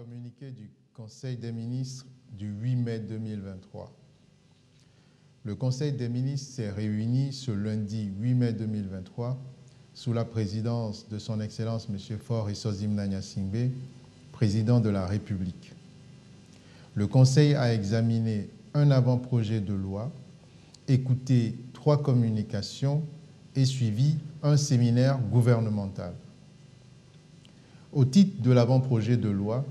communiqué du Conseil des ministres du 8 mai 2023. Le Conseil des ministres s'est réuni ce lundi 8 mai 2023 sous la présidence de son Excellence M. Faure Esozim Gnassingbé, président de la République. Le Conseil a examiné un avant-projet de loi, écouté 3 communications et suivi un séminaire gouvernemental. Au titre de l'avant-projet de loi,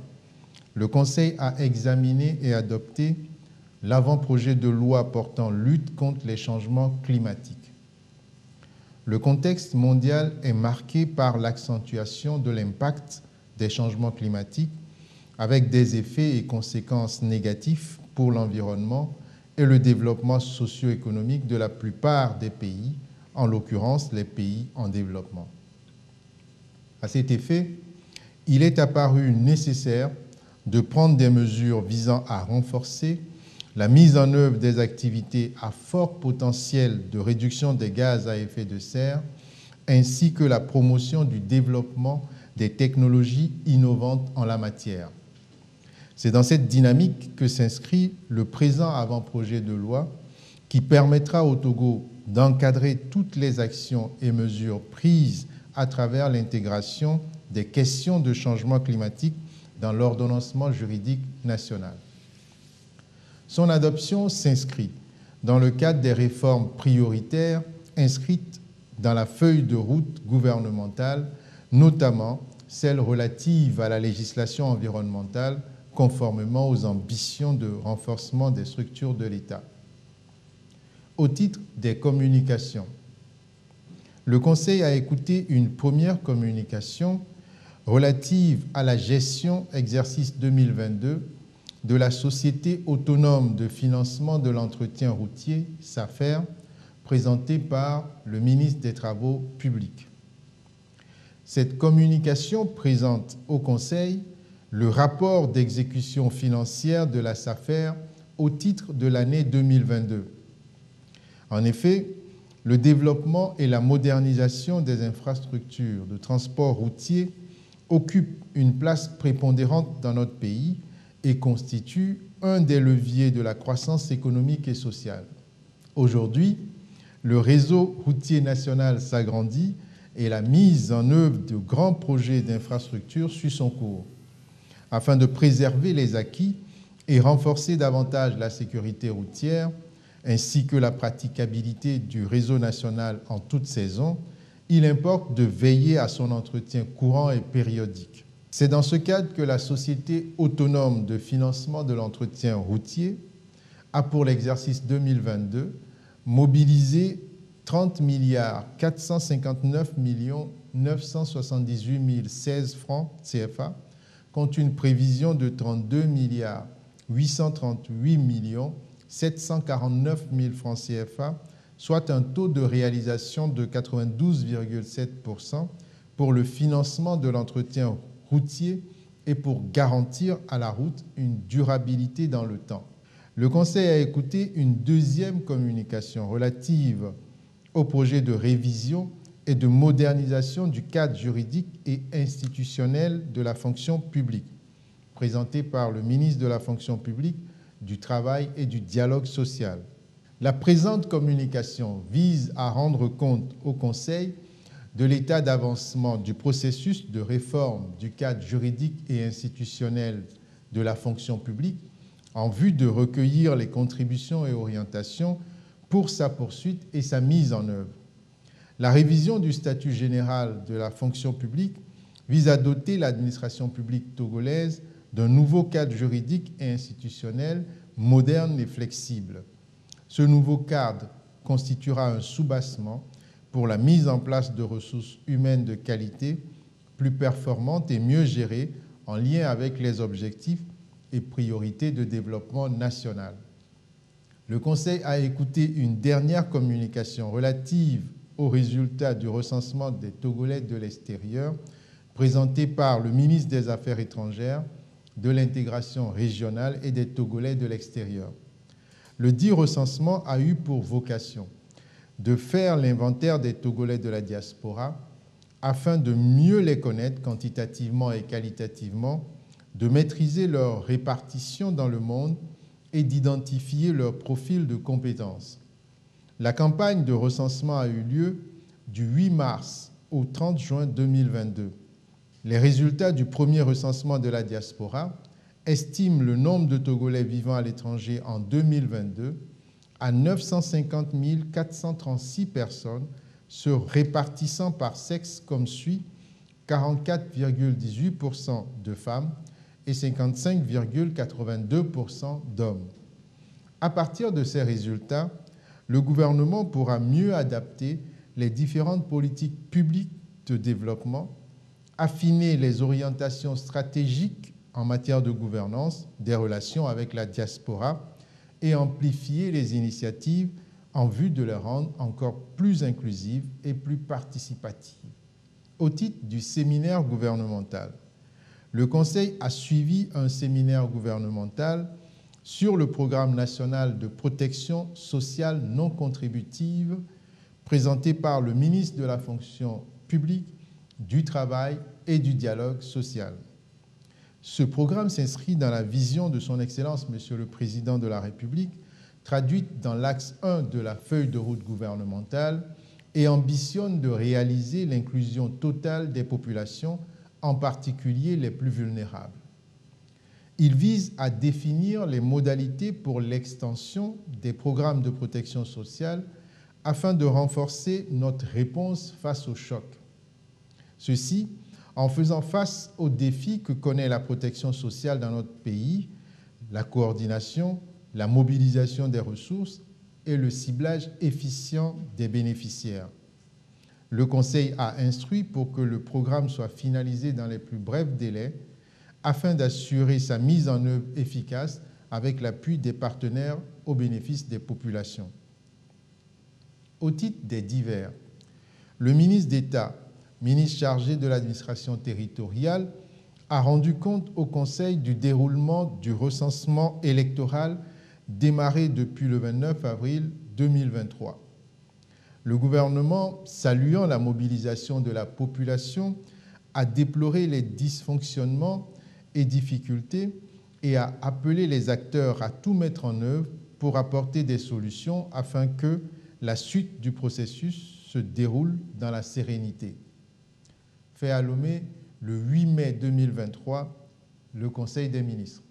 le Conseil a examiné et adopté l'avant-projet de loi portant lutte contre les changements climatiques. Le contexte mondial est marqué par l'accentuation de l'impact des changements climatiques avec des effets et conséquences négatifs pour l'environnement et le développement socio-économique de la plupart des pays, en l'occurrence les pays en développement. À cet effet, il est apparu nécessaire de prendre des mesures visant à renforcer la mise en œuvre des activités à fort potentiel de réduction des gaz à effet de serre, ainsi que la promotion du développement des technologies innovantes en la matière. C'est dans cette dynamique que s'inscrit le présent avant-projet de loi qui permettra au Togo d'encadrer toutes les actions et mesures prises à travers l'intégration des questions de changement climatique dans l'ordonnancement juridique national. Son adoption s'inscrit dans le cadre des réformes prioritaires inscrites dans la feuille de route gouvernementale, notamment celles relatives à la législation environnementale conformément aux ambitions de renforcement des structures de l'État. Au titre des communications, le Conseil a écouté une première communication relative à la gestion exercice 2022 de la Société autonome de financement de l'entretien routier, SAFER, présentée par le ministre des Travaux publics. Cette communication présente au Conseil le rapport d'exécution financière de la SAFER au titre de l'année 2022. En effet, le développement et la modernisation des infrastructures de transport routier occupent une place prépondérante dans notre pays et constitue un des leviers de la croissance économique et sociale. Aujourd'hui, le réseau routier national s'agrandit et la mise en œuvre de grands projets d'infrastructures suit son cours. Afin de préserver les acquis et renforcer davantage la sécurité routière, ainsi que la praticabilité du réseau national en toute saison, il importe de veiller à son entretien courant et périodique. C'est dans ce cadre que la Société autonome de financement de l'entretien routier a, pour l'exercice 2022, mobilisé 30 459 978 016 francs CFA contre une prévision de 32 838 749 000 francs CFA, soit un taux de réalisation de 92,7% pour le financement de l'entretien routier et pour garantir à la route une durabilité dans le temps. Le Conseil a écouté une deuxième communication relative au projet de révision et de modernisation du cadre juridique et institutionnel de la fonction publique, présenté par le ministre de la fonction publique, du Travail et du Dialogue social. La présente communication vise à rendre compte au Conseil de l'état d'avancement du processus de réforme du cadre juridique et institutionnel de la fonction publique en vue de recueillir les contributions et orientations pour sa poursuite et sa mise en œuvre. La révision du statut général de la fonction publique vise à doter l'administration publique togolaise d'un nouveau cadre juridique et institutionnel moderne et flexible. Ce nouveau cadre constituera un soubassement pour la mise en place de ressources humaines de qualité, plus performantes et mieux gérées en lien avec les objectifs et priorités de développement national. Le Conseil a écouté une dernière communication relative aux résultats du recensement des Togolais de l'extérieur, présentée par le ministre des Affaires étrangères, de l'intégration régionale et des Togolais de l'extérieur. Le dit recensement a eu pour vocation de faire l'inventaire des Togolais de la diaspora afin de mieux les connaître quantitativement et qualitativement, de maîtriser leur répartition dans le monde et d'identifier leur profil de compétences. La campagne de recensement a eu lieu du 8 mars au 30 juin 2022. Les résultats du premier recensement de la diaspora estiment le nombre de Togolais vivant à l'étranger en 2022 à 950 436 personnes, se répartissant par sexe comme suit: 44,18% de femmes et 55,82% d'hommes. À partir de ces résultats, le gouvernement pourra mieux adapter les différentes politiques publiques de développement, affiner les orientations stratégiques en matière de gouvernance des relations avec la diaspora et amplifier les initiatives en vue de les rendre encore plus inclusives et plus participatives. Au titre du séminaire gouvernemental, le Conseil a suivi un séminaire gouvernemental sur le programme national de protection sociale non contributive présenté par le ministre de la fonction publique, du travail et du dialogue social. Ce programme s'inscrit dans la vision de son Excellence, Monsieur le Président de la République, traduite dans l'axe 1 de la feuille de route gouvernementale, et ambitionne de réaliser l'inclusion totale des populations, en particulier les plus vulnérables. Il vise à définir les modalités pour l'extension des programmes de protection sociale afin de renforcer notre réponse face au choc. Ceci en faisant face aux défis que connaît la protection sociale dans notre pays, la coordination, la mobilisation des ressources et le ciblage efficient des bénéficiaires. Le Conseil a instruit pour que le programme soit finalisé dans les plus brefs délais afin d'assurer sa mise en œuvre efficace avec l'appui des partenaires au bénéfice des populations. Au titre des divers, le ministre d'État, ministre chargé de l'administration territoriale, a rendu compte au Conseil du déroulement du recensement électoral démarré depuis le 29 avril 2023. Le gouvernement, saluant la mobilisation de la population, a déploré les dysfonctionnements et difficultés et a appelé les acteurs à tout mettre en œuvre pour apporter des solutions afin que la suite du processus se déroule dans la sérénité. Fait à Lomé le 8 mai 2023, le Conseil des ministres.